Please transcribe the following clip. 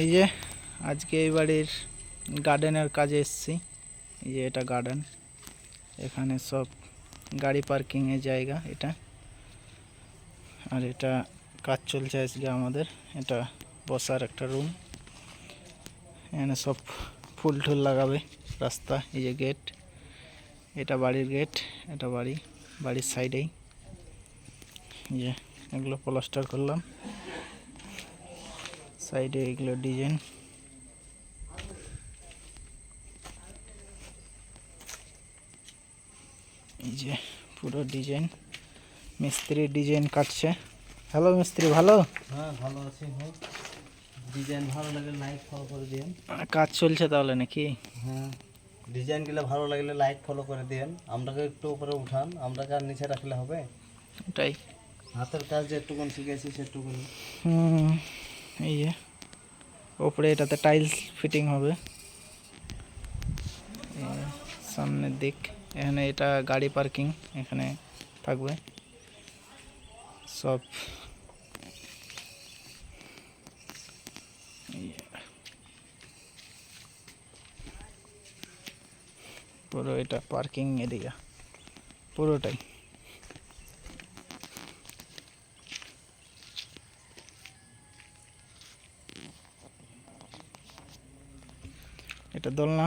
এই যে আজকে এই বাড়ির গার্ডেনের কাজে এসেছি। এই যে এটা গার্ডেন, এখানে সব গাড়ি পার্কিং এর জায়গা এটা। আর এটা কাজ চলছে আজকে আমাদের। এটা বসার একটা রুম, এখানে সব ফুল টুল লাগাবে। রাস্তা, এই যে গেট, এটা বাড়ির গেট, এটা বাড়ির সাইডেই। এই যে এগুলো প্লাস্টার করলাম, সাইডে এগুলো ডিজাইন। এই যে পুরো ডিজাইন, মিস্ত্রি ডিজাইন কাটছে। হ্যালো মিস্ত্রি, ভালো? হ্যাঁ ভালো আছি ভাই। ডিজাইন ভালো লাগলে লাইক ফলো করে দিন। কাজ চলছে তাহলে নাকি? হ্যাঁ, ডিজাইনগুলো ভালো লাগলে লাইক ফলো করে দিন। আমরাকে একটু উপরে উঠান, আমরাকে আর নিচে রাখলে হবে? ওটাই। হাতের কাজ যেটুকুন শিখেছি সেটুকুনি। এই যে ওপরে এটাতে টাইলস ফিটিং হবে। সামনের দিক, এখানে এটা গাড়ি পার্কিং, এখানে থাকবে সব। পুরো এটা পার্কিং এরিয়া পুরোটাই। এটা দোলনা।